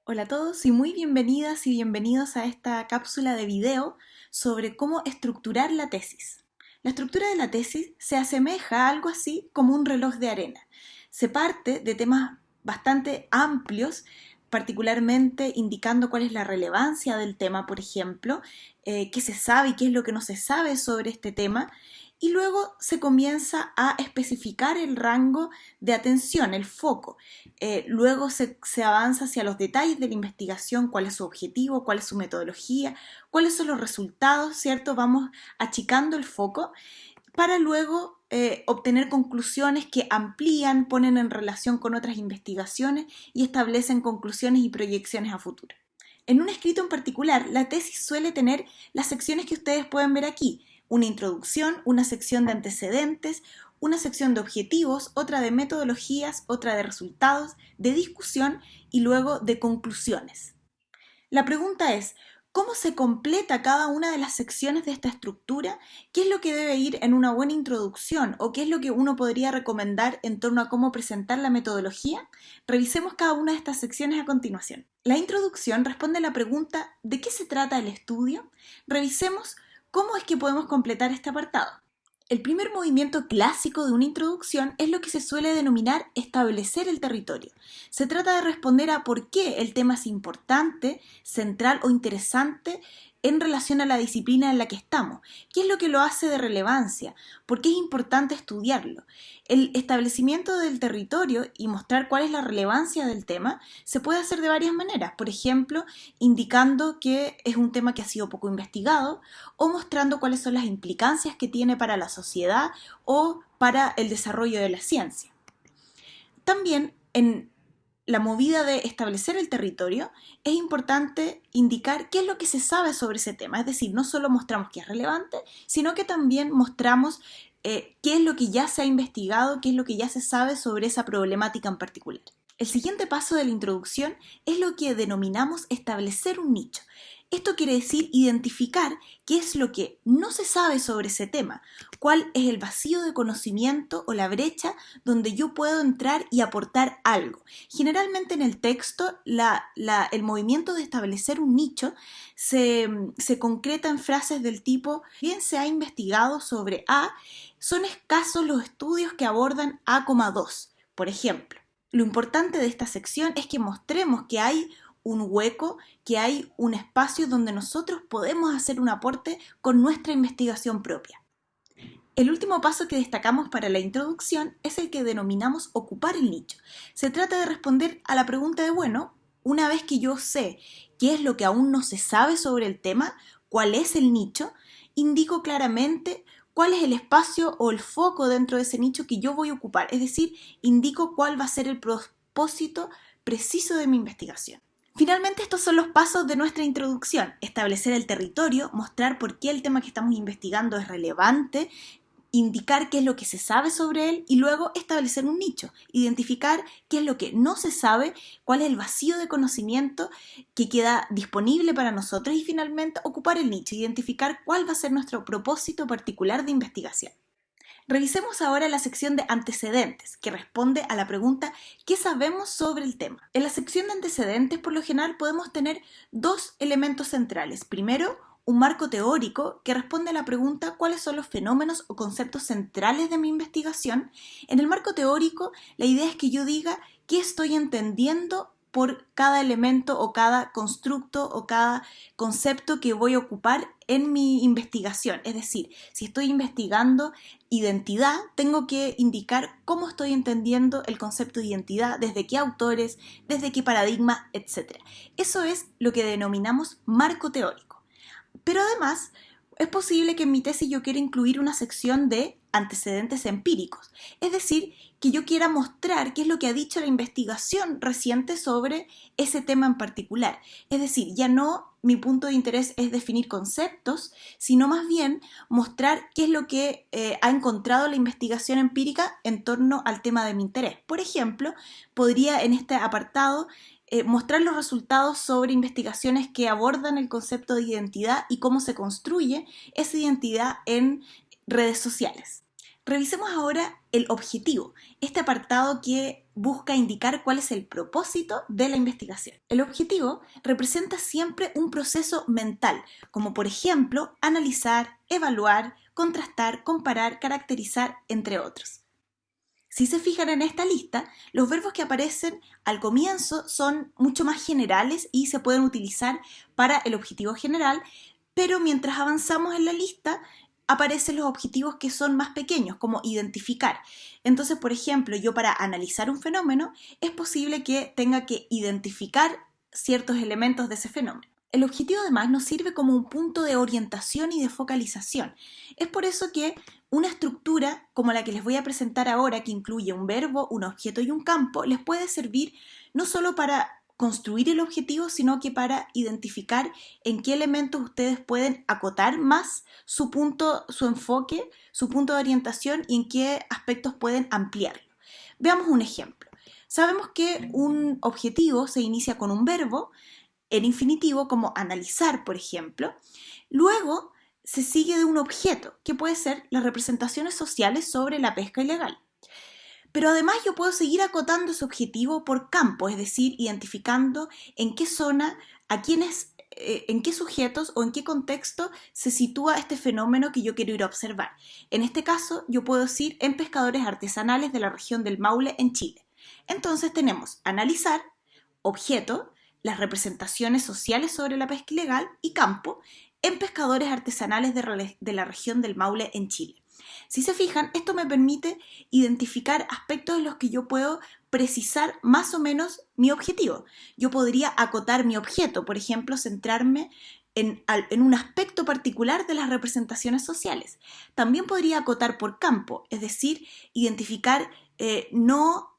Hola a todos y muy bienvenidas y bienvenidos a esta cápsula de video sobre cómo estructurar la tesis. La estructura de la tesis se asemeja a algo así como un reloj de arena. Se parte de temas bastante amplios, particularmente indicando cuál es la relevancia del tema, por ejemplo, qué se sabe y qué es lo que no se sabe sobre este tema, y luego se comienza a especificar el rango de atención, el foco. Luego se avanza hacia los detalles de la investigación, cuál es su objetivo, cuál es su metodología, cuáles son los resultados, ¿cierto? Vamos achicando el foco para luego obtener conclusiones que amplían, ponen en relación con otras investigaciones y establecen conclusiones y proyecciones a futuro. En un escrito en particular, la tesis suele tener las secciones que ustedes pueden ver aquí: una introducción, una sección de antecedentes, una sección de objetivos, otra de metodologías, otra de resultados, de discusión y luego de conclusiones. La pregunta es: ¿cómo se completa cada una de las secciones de esta estructura? ¿Qué es lo que debe ir en una buena introducción? ¿O qué es lo que uno podría recomendar en torno a cómo presentar la metodología? Revisemos cada una de estas secciones a continuación. La introducción responde a la pregunta: ¿de qué se trata el estudio? Revisemos cómo es que podemos completar este apartado. El primer movimiento clásico de una introducción es lo que se suele denominar establecer el territorio. Se trata de responder a por qué el tema es importante, central o interesante en relación a la disciplina en la que estamos. ¿Qué es lo que lo hace de relevancia? ¿Por qué es importante estudiarlo? El establecimiento del territorio y mostrar cuál es la relevancia del tema se puede hacer de varias maneras. Por ejemplo, indicando que es un tema que ha sido poco investigado, o mostrando cuáles son las implicancias que tiene para la sociedad o para el desarrollo de la ciencia. También en la movida de establecer el territorio es importante indicar qué es lo que se sabe sobre ese tema, es decir, no solo mostramos que es relevante, sino que también mostramos qué es lo que ya se ha investigado, qué es lo que ya se sabe sobre esa problemática en particular. El siguiente paso de la introducción es lo que denominamos establecer un nicho. Esto quiere decir identificar qué es lo que no se sabe sobre ese tema, cuál es el vacío de conocimiento o la brecha donde yo puedo entrar y aportar algo. Generalmente en el texto el movimiento de establecer un nicho se concreta en frases del tipo: bien se ha investigado sobre A, son escasos los estudios que abordan A,2, por ejemplo. Lo importante de esta sección es que mostremos que hay un hueco, que hay un espacio donde nosotros podemos hacer un aporte con nuestra investigación propia. El último paso que destacamos para la introducción es el que denominamos ocupar el nicho. Se trata de responder a la pregunta de, bueno, una vez que yo sé qué es lo que aún no se sabe sobre el tema, cuál es el nicho, indico claramente cuál es el espacio o el foco dentro de ese nicho que yo voy a ocupar. Es decir, indico cuál va a ser el propósito preciso de mi investigación. Finalmente, estos son los pasos de nuestra introducción: establecer el territorio, mostrar por qué el tema que estamos investigando es relevante, indicar qué es lo que se sabe sobre él y luego establecer un nicho, identificar qué es lo que no se sabe, cuál es el vacío de conocimiento que queda disponible para nosotros y finalmente ocupar el nicho, identificar cuál va a ser nuestro propósito particular de investigación. Revisemos ahora la sección de antecedentes, que responde a la pregunta: ¿qué sabemos sobre el tema? En la sección de antecedentes, por lo general, podemos tener dos elementos centrales. Primero, un marco teórico que responde a la pregunta: ¿cuáles son los fenómenos o conceptos centrales de mi investigación? En el marco teórico, la idea es que yo diga qué estoy entendiendo por cada elemento o cada constructo o cada concepto que voy a ocupar en mi investigación. Es decir, si estoy investigando identidad, tengo que indicar cómo estoy entendiendo el concepto de identidad, desde qué autores, desde qué paradigma, etc. Eso es lo que denominamos marco teórico. Pero además, es posible que en mi tesis yo quiera incluir una sección de antecedentes empíricos, es decir, que yo quiera mostrar qué es lo que ha dicho la investigación reciente sobre ese tema en particular. Es decir, ya no mi punto de interés es definir conceptos, sino más bien mostrar qué es lo que ha encontrado la investigación empírica en torno al tema de mi interés. Por ejemplo, podría en este apartado mostrar los resultados sobre investigaciones que abordan el concepto de identidad y cómo se construye esa identidad en redes sociales. Revisemos ahora el objetivo, este apartado que busca indicar cuál es el propósito de la investigación. El objetivo representa siempre un proceso mental, como por ejemplo analizar, evaluar, contrastar, comparar, caracterizar, entre otros. Si se fijan en esta lista, los verbos que aparecen al comienzo son mucho más generales y se pueden utilizar para el objetivo general, pero mientras avanzamos en la lista, aparecen los objetivos que son más pequeños, como identificar. Entonces, por ejemplo, yo para analizar un fenómeno, es posible que tenga que identificar ciertos elementos de ese fenómeno. El objetivo además nos sirve como un punto de orientación y de focalización. Es por eso que una estructura como la que les voy a presentar ahora, que incluye un verbo, un objeto y un campo, les puede servir no solo para construir el objetivo, sino que para identificar en qué elementos ustedes pueden acotar más su punto, su enfoque, su punto de orientación y en qué aspectos pueden ampliarlo. Veamos un ejemplo. Sabemos que un objetivo se inicia con un verbo en infinitivo, como analizar, por ejemplo. Luego se sigue de un objeto, que puede ser las representaciones sociales sobre la pesca ilegal. Pero además yo puedo seguir acotando ese objetivo por campo, es decir, identificando en qué zona, a quiénes, en qué sujetos o en qué contexto se sitúa este fenómeno que yo quiero ir a observar. En este caso, yo puedo decir en pescadores artesanales de la región del Maule en Chile. Entonces tenemos analizar, objeto, las representaciones sociales sobre la pesca ilegal y campo en pescadores artesanales de la región del Maule en Chile. Si se fijan, esto me permite identificar aspectos en los que yo puedo precisar más o menos mi objetivo. Yo podría acotar mi objeto, por ejemplo, centrarme en un aspecto particular de las representaciones sociales. También podría acotar por campo, es decir, identificar no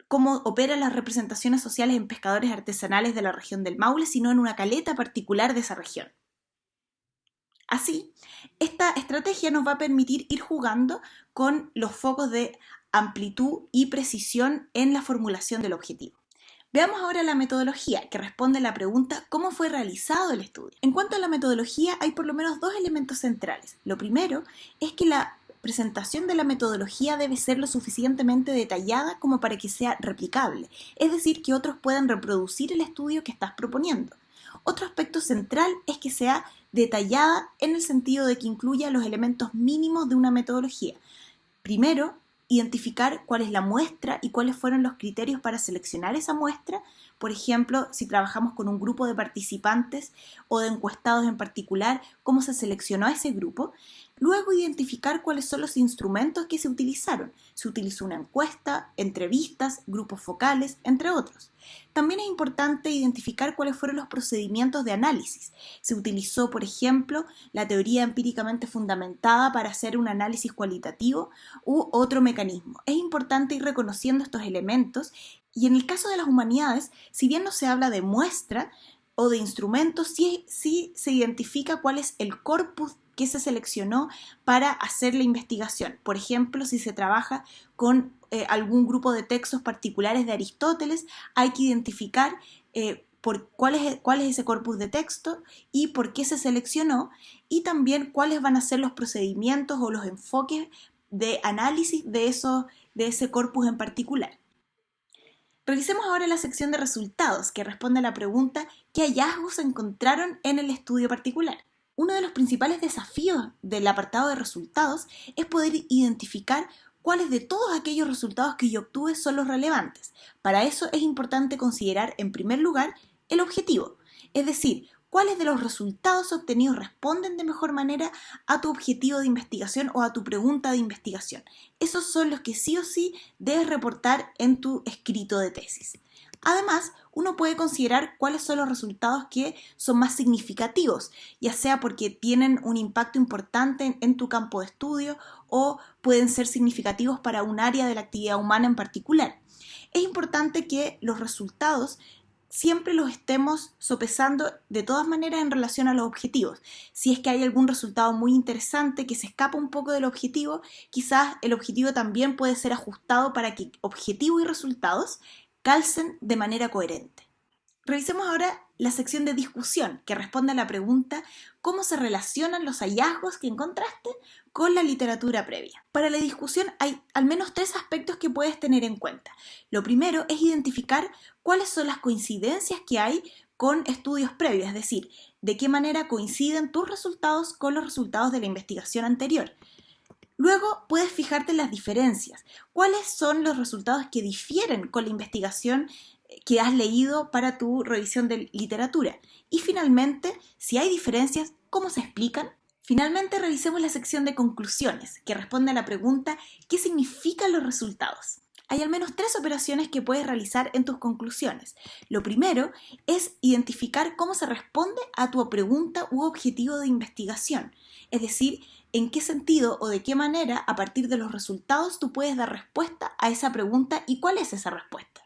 cómo operan las representaciones sociales en pescadores artesanales de la región del Maule, sino en una caleta particular de esa región. Así, esta estrategia nos va a permitir ir jugando con los focos de amplitud y precisión en la formulación del objetivo. Veamos ahora la metodología, que responde a la pregunta ¿cómo fue realizado el estudio? En cuanto a la metodología, hay por lo menos dos elementos centrales. Lo primero es que la presentación de la metodología debe ser lo suficientemente detallada como para que sea replicable, es decir, que otros puedan reproducir el estudio que estás proponiendo. Otro aspecto central es que sea detallada en el sentido de que incluya los elementos mínimos de una metodología. Primero, identificar cuál es la muestra y cuáles fueron los criterios para seleccionar esa muestra. Por ejemplo, si trabajamos con un grupo de participantes o de encuestados en particular, cómo se seleccionó a ese grupo. Luego, identificar cuáles son los instrumentos que se utilizaron. Se utilizó una encuesta, entrevistas, grupos focales, entre otros. También es importante identificar cuáles fueron los procedimientos de análisis. Se utilizó, por ejemplo, la teoría empíricamente fundamentada para hacer un análisis cualitativo u otro mecanismo. Es importante ir reconociendo estos elementos y en el caso de las humanidades, si bien no se habla de muestra o de instrumentos, sí se identifica cuál es el corpus que se seleccionó para hacer la investigación. Por ejemplo, si se trabaja con algún grupo de textos particulares de Aristóteles, hay que identificar cuál es ese corpus de texto y por qué se seleccionó, y también cuáles van a ser los procedimientos o los enfoques de análisis de ese corpus en particular. Revisemos ahora la sección de resultados, que responde a la pregunta ¿qué hallazgos se encontraron en el estudio particular? Uno de los principales desafíos del apartado de resultados es poder identificar cuáles de todos aquellos resultados que yo obtuve son los relevantes. Para eso es importante considerar, en primer lugar, el objetivo, es decir, cuáles de los resultados obtenidos responden de mejor manera a tu objetivo de investigación o a tu pregunta de investigación. Esos son los que sí o sí debes reportar en tu escrito de tesis. Además, uno puede considerar cuáles son los resultados que son más significativos, ya sea porque tienen un impacto importante en tu campo de estudio o pueden ser significativos para un área de la actividad humana en particular. Es importante que los resultados siempre los estemos sopesando de todas maneras en relación a los objetivos. Si es que hay algún resultado muy interesante que se escapa un poco del objetivo, quizás el objetivo también puede ser ajustado para que objetivo y resultados calcen de manera coherente. Revisemos ahora la sección de discusión, que responde a la pregunta ¿cómo se relacionan los hallazgos que encontraste con la literatura previa? Para la discusión hay al menos 3 aspectos que puedes tener en cuenta. Lo primero es identificar cuáles son las coincidencias que hay con estudios previos, es decir, de qué manera coinciden tus resultados con los resultados de la investigación anterior. Luego puedes fijarte en las diferencias. ¿Cuáles son los resultados que difieren con la investigación que has leído para tu revisión de literatura? Y finalmente, si hay diferencias, ¿cómo se explican? Finalmente, revisemos la sección de conclusiones, que responde a la pregunta ¿qué significan los resultados? Hay al menos 3 operaciones que puedes realizar en tus conclusiones. Lo primero es identificar cómo se responde a tu pregunta u objetivo de investigación, es decir, en qué sentido o de qué manera, a partir de los resultados, tú puedes dar respuesta a esa pregunta y cuál es esa respuesta.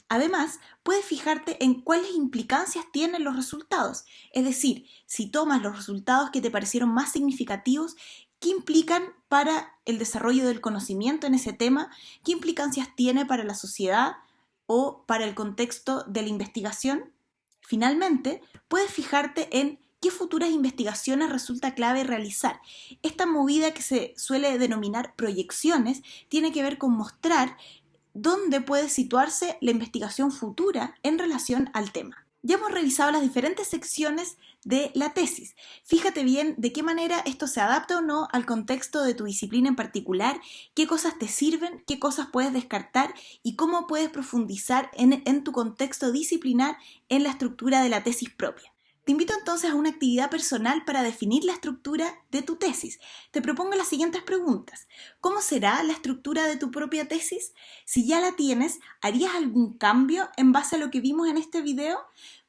Además, puedes fijarte en cuáles implicancias tienen los resultados, es decir, si tomas los resultados que te parecieron más significativos, ¿qué implican para el desarrollo del conocimiento en ese tema? ¿Qué implicancias tiene para la sociedad o para el contexto de la investigación? Finalmente, puedes fijarte en qué futuras investigaciones resulta clave realizar. Esta movida que se suele denominar proyecciones tiene que ver con mostrar dónde puede situarse la investigación futura en relación al tema. Ya hemos revisado las diferentes secciones de la tesis. Fíjate bien de qué manera esto se adapta o no al contexto de tu disciplina en particular, qué cosas te sirven, qué cosas puedes descartar y cómo puedes profundizar en tu contexto disciplinar en la estructura de la tesis propia. Te invito entonces a una actividad personal para definir la estructura de tu tesis. Te propongo las siguientes preguntas. ¿Cómo será la estructura de tu propia tesis? Si ya la tienes, ¿harías algún cambio en base a lo que vimos en este video?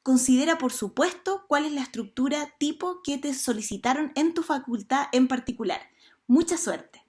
Considera, por supuesto, cuál es la estructura tipo que te solicitaron en tu facultad en particular. Mucha suerte.